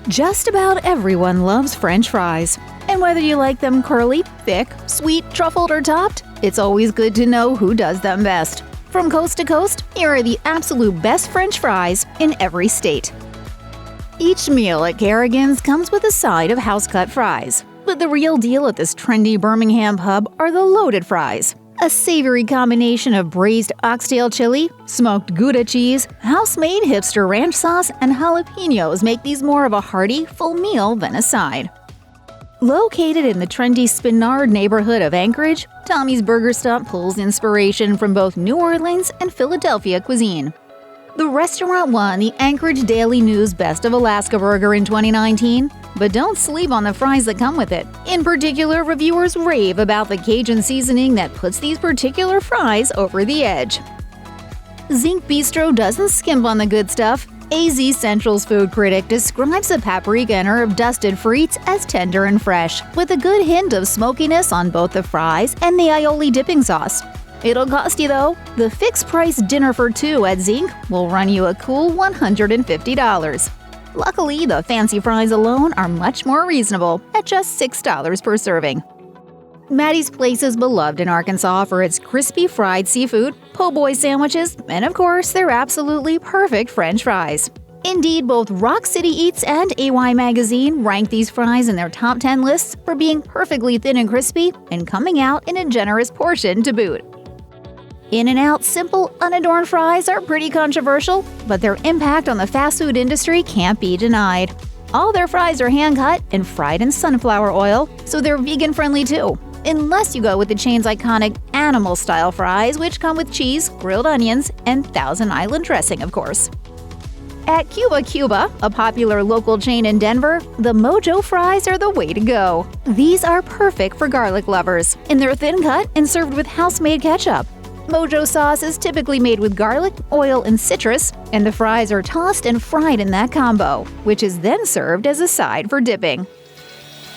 Just about everyone loves French fries. And whether you like them curly, thick, sweet, truffled, or topped, it's always good to know who does them best. From coast to coast, here are the absolute best French fries in every state. Each meal at Carrigan's comes with a side of house-cut fries. But the real deal at this trendy Birmingham pub are the loaded fries. A savory combination of braised oxtail chili, smoked Gouda cheese, house-made hipster ranch sauce, and jalapenos make these more of a hearty, full meal than a side. Located in the trendy Spinard neighborhood of Anchorage, Tommy's Burger Stop pulls inspiration from both New Orleans and Philadelphia cuisine. The restaurant won the Anchorage Daily News Best of Alaska Burger in 2019, but don't sleep on the fries that come with it. In particular, reviewers rave about the Cajun seasoning that puts these particular fries over the edge. Zinc Bistro doesn't skimp on the good stuff. AZ Central's food critic describes the paprika and herb dusted frites as tender and fresh, with a good hint of smokiness on both the fries and the aioli dipping sauce. It'll cost you though. The fixed-price dinner for two at Zinc will run you a cool $150. Luckily, the fancy fries alone are much more reasonable at just $6 per serving. Maddie's Place is beloved in Arkansas for its crispy fried seafood, po' boy sandwiches, and of course, their absolutely perfect French fries. Indeed, both Rock City Eats and AY Magazine rank these fries in their top 10 lists for being perfectly thin and crispy and coming out in a generous portion to boot. In-N-Out's simple, unadorned fries are pretty controversial, but their impact on the fast food industry can't be denied. All their fries are hand-cut and fried in sunflower oil, so they're vegan-friendly too. Unless you go with the chain's iconic animal-style fries, which come with cheese, grilled onions, and Thousand Island dressing, of course. At Cuba, a popular local chain in Denver, the Mojo fries are the way to go. These are perfect for garlic lovers, and they're thin-cut and served with house-made ketchup. Mojo sauce is typically made with garlic, oil, and citrus, and the fries are tossed and fried in that combo, which is then served as a side for dipping.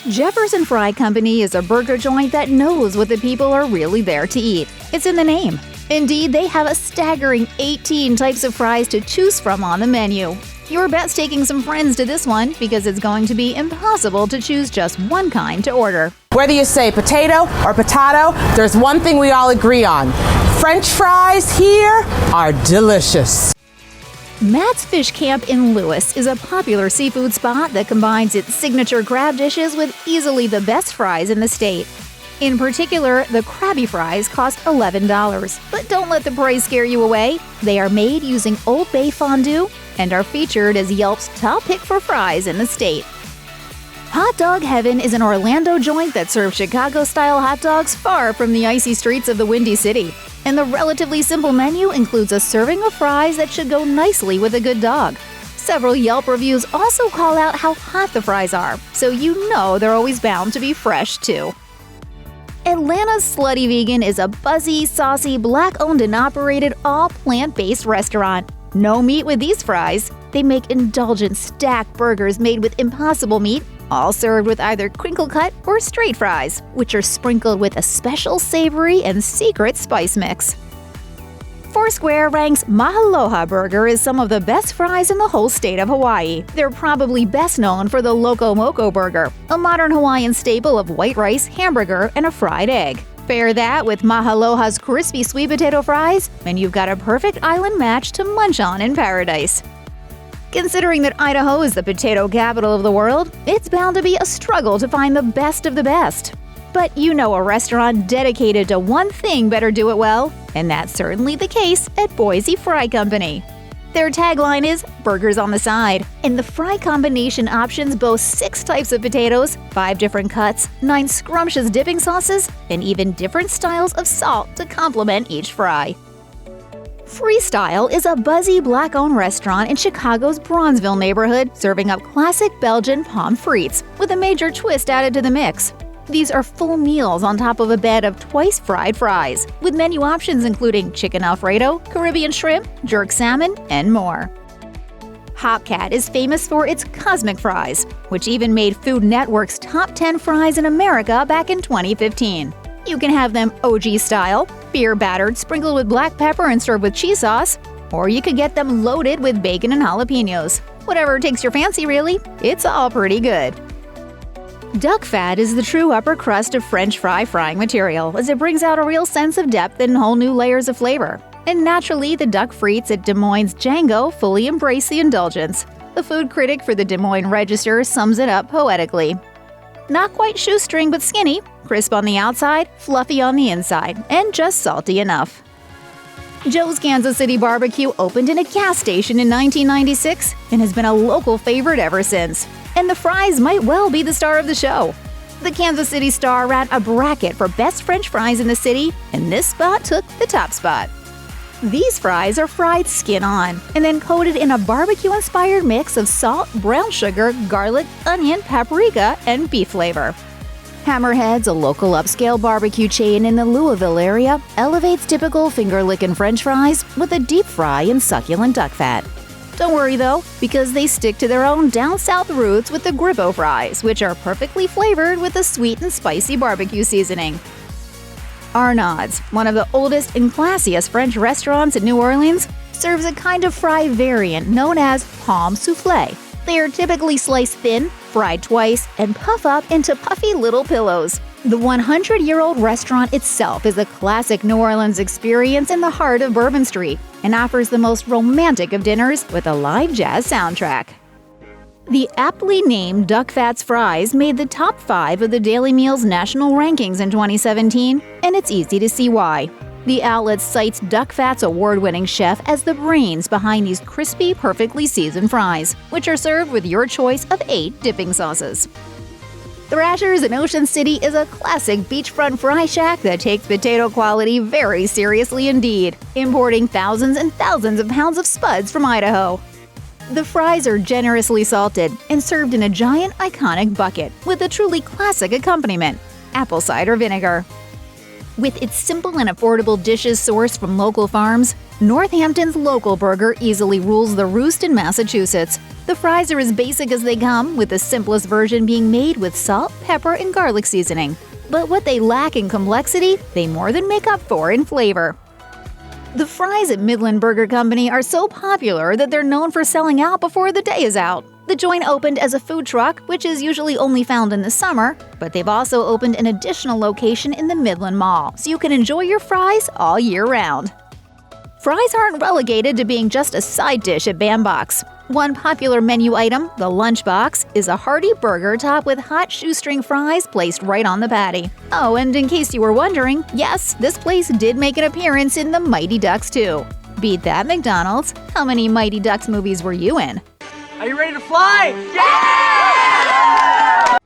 Jefferson Fry Company is a burger joint that knows what the people are really there to eat. It's in the name. Indeed, they have a staggering 18 types of fries to choose from on the menu. Your bet's taking some friends to this one because it's going to be impossible to choose just one kind to order. Whether you say potato or potato, there's one thing we all agree on. French fries here are delicious. Matt's Fish Camp in Lewis is a popular seafood spot that combines its signature crab dishes with easily the best fries in the state. In particular, the Krabby Fries cost $11. But don't let the price scare you away. They are made using Old Bay fondue and are featured as Yelp's top pick for fries in the state. Hot Dog Heaven is an Orlando joint that serves Chicago-style hot dogs far from the icy streets of the Windy City. And the relatively simple menu includes a serving of fries that should go nicely with a good dog. Several Yelp reviews also call out how hot the fries are, so you know they're always bound to be fresh too. Atlanta's Slutty Vegan is a buzzy, saucy, Black-owned and operated, all plant-based restaurant. No meat with these fries. They make indulgent stacked burgers made with impossible meat, all served with either crinkle-cut or straight fries, which are sprinkled with a special savory and secret spice mix. Foursquare ranks Mahaloha Burger as some of the best fries in the whole state of Hawaii. They're probably best known for the Loco Moco Burger, a modern Hawaiian staple of white rice, hamburger, and a fried egg. Pair that with Mahaloha's crispy sweet potato fries, and you've got a perfect island match to munch on in paradise. Considering that Idaho is the potato capital of the world, it's bound to be a struggle to find the best of the best. But you know a restaurant dedicated to one thing better do it well, and that's certainly the case at Boise Fry Company. Their tagline is "Burgers on the side," and the fry combination options boast 6 types of potatoes, 5 different cuts, 9 scrumptious dipping sauces, and even different styles of salt to complement each fry. Friistyle is a buzzy Black-owned restaurant in Chicago's Bronzeville neighborhood, serving up classic Belgian pommes frites with a major twist added to the mix. These are full meals on top of a bed of twice-fried fries, with menu options including chicken Alfredo, Caribbean shrimp, jerk salmon, and more. HopCat is famous for its cosmic fries, which even made Food Network's top 10 fries in America back in 2015. You can have them OG style, beer battered, sprinkled with black pepper and served with cheese sauce, or you could get them loaded with bacon and jalapenos. Whatever takes your fancy, really. It's all pretty good. Duckfat is the true upper crust of French fry frying material, as it brings out a real sense of depth and whole new layers of flavor. And naturally, the duck frites at Des Moines' Django fully embrace the indulgence. The food critic for the Des Moines Register sums it up poetically. Not quite shoestring but skinny, crisp on the outside, fluffy on the inside, and just salty enough. Joe's Kansas City Barbecue opened in a gas station in 1996 and has been a local favorite ever since. And the fries might well be the star of the show. The Kansas City Star ran a bracket for best French fries in the city, and this spot took the top spot. These fries are fried skin on, and then coated in a barbecue-inspired mix of salt, brown sugar, garlic, onion, paprika, and beef flavor. Hammerheads, a local upscale barbecue chain in the Louisville area, elevates typical finger-licking French fries with a deep fry in succulent duck fat. Don't worry though, because they stick to their own down-south roots with the Gribbo fries, which are perfectly flavored with a sweet and spicy barbecue seasoning. Arnaud's, one of the oldest and classiest French restaurants in New Orleans, serves a kind of fry variant known as pomme soufflé. They are typically sliced thin, fried twice, and puff up into puffy little pillows. The 100-year-old restaurant itself is a classic New Orleans experience in the heart of Bourbon Street and offers the most romantic of dinners with a live jazz soundtrack. The aptly named Duckfat's fries made the top 5 of the Daily Meal's national rankings in 2017, and it's easy to see why. The outlet cites Duckfat's award-winning chef as the brains behind these crispy, perfectly seasoned fries, which are served with your choice of 8 dipping sauces. Thrasher's in Ocean City is a classic beachfront fry shack that takes potato quality very seriously indeed, importing thousands and thousands of pounds of spuds from Idaho. The fries are generously salted and served in a giant iconic bucket with a truly classic accompaniment, apple cider vinegar. With its simple and affordable dishes sourced from local farms, Northampton's local burger easily rules the roost in Massachusetts. The fries are as basic as they come, with the simplest version being made with salt, pepper, and garlic seasoning. But what they lack in complexity, they more than make up for in flavor. The fries at Midland Burger Company are so popular that they're known for selling out before the day is out. The joint opened as a food truck, which is usually only found in the summer, but they've also opened an additional location in the Midland Mall, so you can enjoy your fries all year round. Fries aren't relegated to being just a side dish at Bambox. One popular menu item, the Lunchbox, is a hearty burger topped with hot shoestring fries placed right on the patty. Oh, and in case you were wondering, yes, this place did make an appearance in the Mighty Ducks too. Beat that, McDonald's. How many Mighty Ducks movies were you in? Are you ready to fly? Yeah!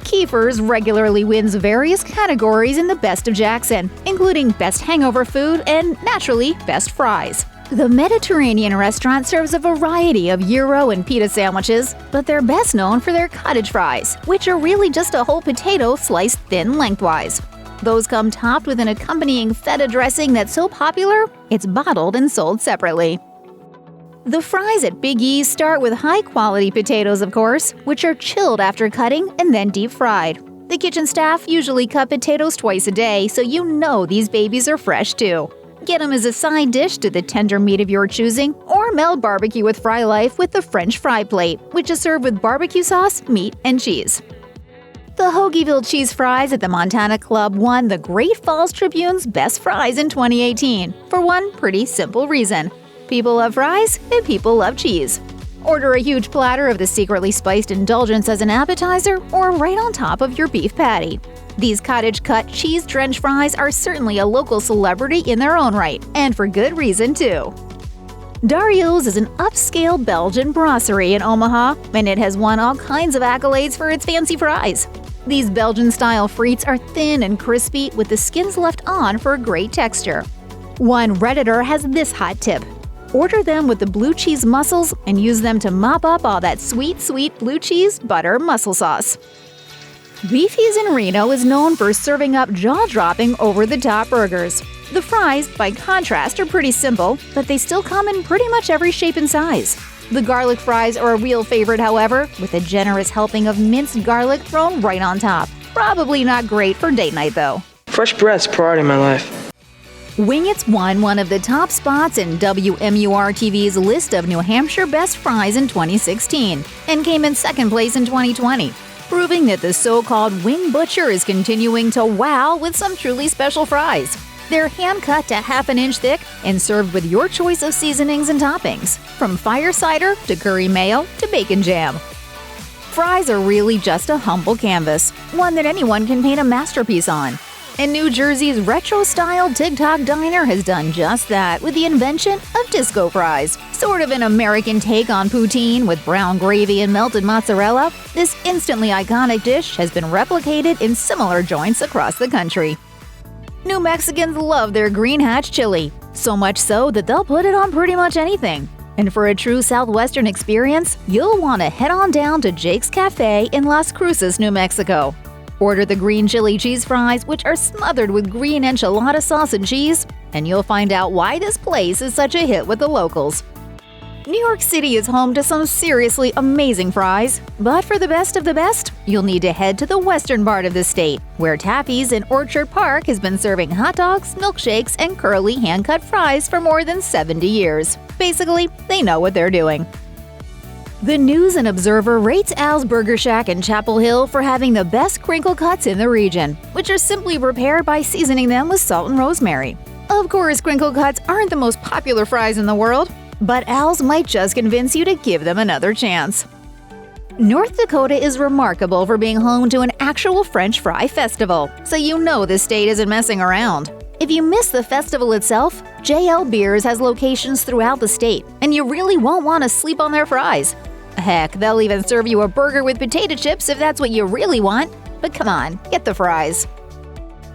Keifer's regularly wins various categories in the Best of Jackson, including Best Hangover Food and, naturally, Best Fries. The Mediterranean restaurant serves a variety of gyro and pita sandwiches, but they're best known for their cottage fries, which are really just a whole potato sliced thin lengthwise. Those come topped with an accompanying feta dressing that's so popular, it's bottled and sold separately. The fries at Big E's start with high-quality potatoes, of course, which are chilled after cutting and then deep-fried. The kitchen staff usually cut potatoes twice a day, so you know these babies are fresh too. Get them as a side dish to the tender meat of your choosing, or meld barbecue with fry life with the French fry plate, which is served with barbecue sauce, meat, and cheese. The Hoagieville cheese fries at the Montana Club won the Great Falls Tribune's Best Fries in 2018, for one pretty simple reason. People love fries, and people love cheese. Order a huge platter of the secretly spiced indulgence as an appetizer or right on top of your beef patty. These cottage-cut, cheese-drenched fries are certainly a local celebrity in their own right, and for good reason, too. Dario's is an upscale Belgian brasserie in Omaha, and it has won all kinds of accolades for its fancy fries. These Belgian-style frites are thin and crispy, with the skins left on for a great texture. One Redditor has this hot tip. Order them with the blue cheese mussels and use them to mop up all that sweet, sweet blue cheese butter mussel sauce. Beefy's in Reno is known for serving up jaw-dropping, over-the-top burgers. The fries, by contrast, are pretty simple, but they still come in pretty much every shape and size. The garlic fries are a real favorite, however, with a generous helping of minced garlic thrown right on top. Probably not great for date night, though. Fresh bread's priority in my life. Wingett's won one of the top spots in WMUR-TV's list of New Hampshire best fries in 2016 and came in second place in 2020, proving that the so-called wing butcher is continuing to wow with some truly special fries. They're hand-cut to half an inch thick and served with your choice of seasonings and toppings, from fire cider to curry mayo to bacon jam. Fries are really just a humble canvas, one that anyone can paint a masterpiece on. And New Jersey's retro-style TikTok diner has done just that with the invention of disco fries. Sort of an American take on poutine with brown gravy and melted mozzarella, this instantly iconic dish has been replicated in similar joints across the country. New Mexicans love their green hatch chili, so much so that they'll put it on pretty much anything. And for a true Southwestern experience, you'll want to head on down to Jake's Cafe in Las Cruces, New Mexico. Order the green chili cheese fries, which are smothered with green enchilada sauce and cheese, and you'll find out why this place is such a hit with the locals. New York City is home to some seriously amazing fries, but for the best of the best, you'll need to head to the western part of the state, where Taffy's in Orchard Park has been serving hot dogs, milkshakes, and curly hand-cut fries for more than 70 years. Basically, they know what they're doing. The News and Observer rates Al's Burger Shack in Chapel Hill for having the best crinkle cuts in the region, which are simply prepared by seasoning them with salt and rosemary. Of course, crinkle cuts aren't the most popular fries in the world, but Al's might just convince you to give them another chance. North Dakota is remarkable for being home to an actual French fry festival, so you know the state isn't messing around. If you miss the festival itself, JL Beers has locations throughout the state, and you really won't want to sleep on their fries. Heck, they'll even serve you a burger with potato chips if that's what you really want. But come on, get the fries.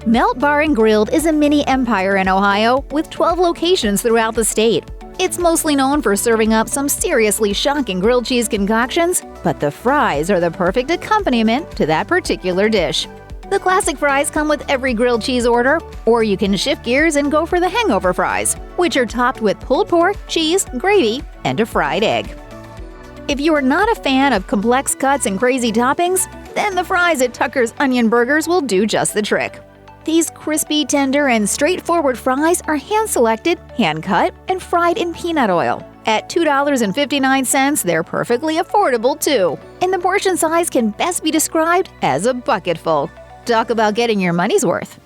Melt Bar and Grilled is a mini empire in Ohio with 12 locations throughout the state. It's mostly known for serving up some seriously shocking grilled cheese concoctions, but the fries are the perfect accompaniment to that particular dish. The classic fries come with every grilled cheese order, or you can shift gears and go for the hangover fries, which are topped with pulled pork, cheese, gravy, and a fried egg. If you are not a fan of complex cuts and crazy toppings, then the fries at Tucker's Onion Burgers will do just the trick. These crispy, tender, and straightforward fries are hand-selected, hand-cut, and fried in peanut oil. At $2.59, they're perfectly affordable too, and the portion size can best be described as a bucketful. Talk about getting your money's worth.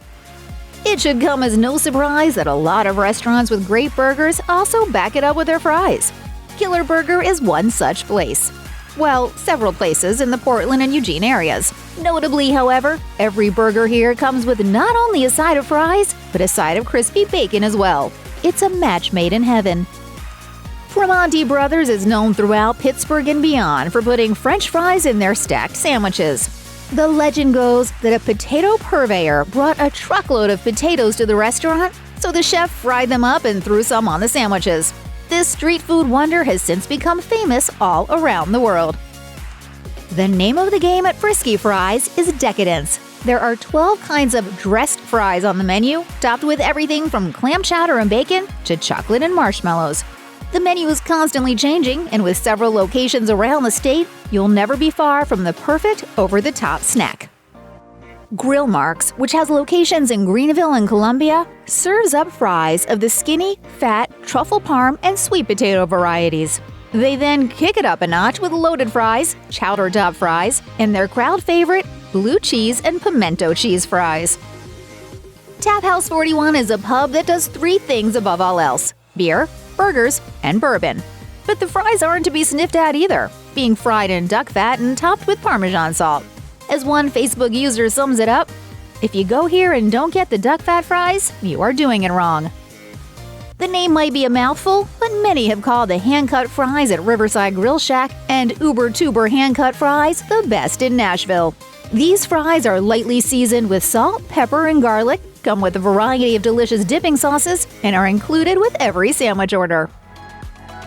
It should come as no surprise that a lot of restaurants with great burgers also back it up with their fries. Killer Burger is one such place. Well, several places in the Portland and Eugene areas. Notably, however, every burger here comes with not only a side of fries, but a side of crispy bacon as well. It's a match made in heaven. Primanti Brothers is known throughout Pittsburgh and beyond for putting French fries in their stacked sandwiches. The legend goes that a potato purveyor brought a truckload of potatoes to the restaurant, so the chef fried them up and threw some on the sandwiches. This street food wonder has since become famous all around the world. The name of the game at Frisky Fries is decadence. There are 12 kinds of dressed fries on the menu, topped with everything from clam chowder and bacon to chocolate and marshmallows. The menu is constantly changing, and with several locations around the state, you'll never be far from the perfect over-the-top snack. Grill Marks, which has locations in Greenville and Columbia, serves up fries of the skinny, fat, truffle parm, and sweet potato varieties. They then kick it up a notch with loaded fries, chowder top fries, and their crowd favorite, blue cheese and pimento cheese fries. Tap House 41 is a pub that does three things above all else: beer, burgers, and bourbon. But the fries aren't to be sniffed at either, being fried in duck fat and topped with Parmesan salt. As one Facebook user sums it up, if you go here and don't get the duck fat fries, you are doing it wrong. The name might be a mouthful, but many have called the hand-cut fries at Riverside Grill Shack and Uber Tuber hand-cut fries the best in Nashville. These fries are lightly seasoned with salt, pepper, and garlic, come with a variety of delicious dipping sauces, and are included with every sandwich order.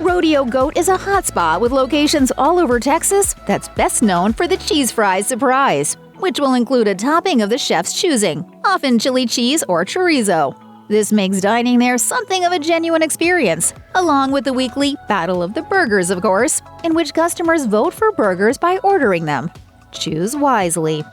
Rodeo Goat is a hotspot with locations all over Texas that's best known for the cheese fries surprise, which will include a topping of the chef's choosing, often chili cheese or chorizo. This makes dining there something of a genuine experience, along with the weekly Battle of the Burgers, of course, in which customers vote for burgers by ordering them. Choose wisely.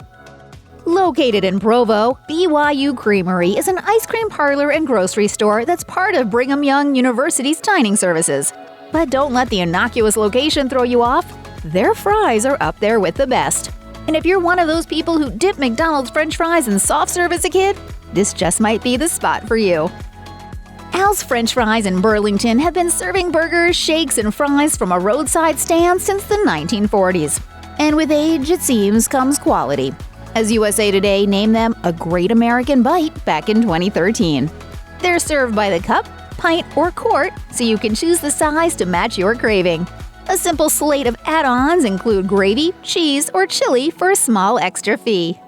Located in Provo, BYU Creamery is an ice cream parlor and grocery store that's part of Brigham Young University's dining services. But don't let the innocuous location throw you off. Their fries are up there with the best. And if you're one of those people who dipped McDonald's French fries in soft serve as a kid, this just might be the spot for you. Al's French Fries in Burlington have been serving burgers, shakes, and fries from a roadside stand since the 1940s. And with age, it seems, comes quality, as USA Today named them a Great American Bite back in 2013. They're served by the cup, pint, or quart, so you can choose the size to match your craving. A simple slate of add-ons include gravy, cheese, or chili for a small extra fee.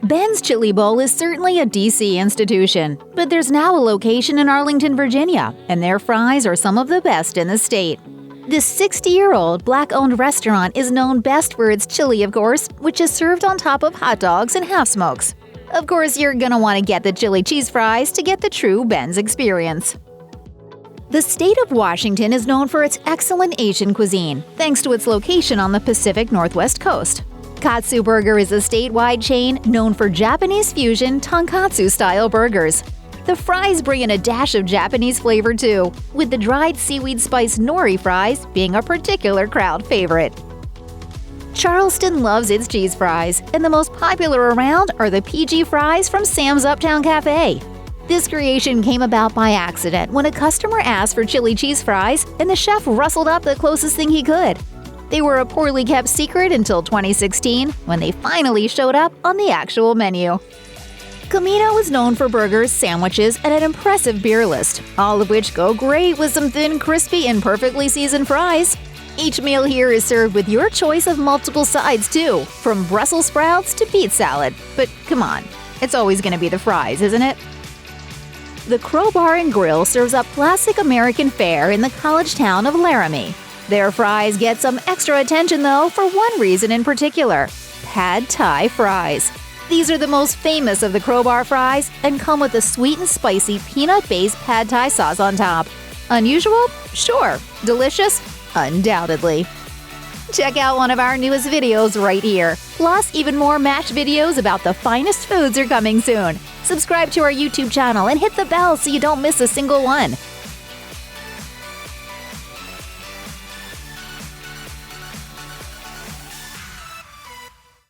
Ben's Chili Bowl is certainly a D.C. institution, but there's now a location in Arlington, Virginia, and their fries are some of the best in the state. This 60-year-old Black-owned restaurant is known best for its chili, of course, which is served on top of hot dogs and half-smokes. Of course, you're gonna want to get the chili cheese fries to get the true Ben's experience. The state of Washington is known for its excellent Asian cuisine, thanks to its location on the Pacific Northwest coast. Katsu Burger is a statewide chain known for Japanese fusion tonkatsu-style burgers. The fries bring in a dash of Japanese flavor too, with the dried seaweed spice nori fries being a particular crowd favorite. Charleston loves its cheese fries, and the most popular around are the PG fries from Sam's Uptown Cafe. This creation came about by accident when a customer asked for chili cheese fries, and the chef rustled up the closest thing he could. They were a poorly kept secret until 2016, when they finally showed up on the actual menu. Camino is known for burgers, sandwiches, and an impressive beer list, all of which go great with some thin, crispy, and perfectly seasoned fries. Each meal here is served with your choice of multiple sides too, from Brussels sprouts to beet salad. But come on, it's always going to be the fries, isn't it? The Crowbar and Grill serves up classic American fare in the college town of Laramie. Their fries get some extra attention though for one reason in particular: Pad Thai fries. These are the most famous of the Crowbar fries and come with a sweet and spicy peanut-based Pad Thai sauce on top. Unusual? Sure. Delicious? Undoubtedly. Check out one of our newest videos right here. Plus, even more match videos about the finest foods are coming soon. Subscribe to our YouTube channel and hit the bell so you don't miss a single one.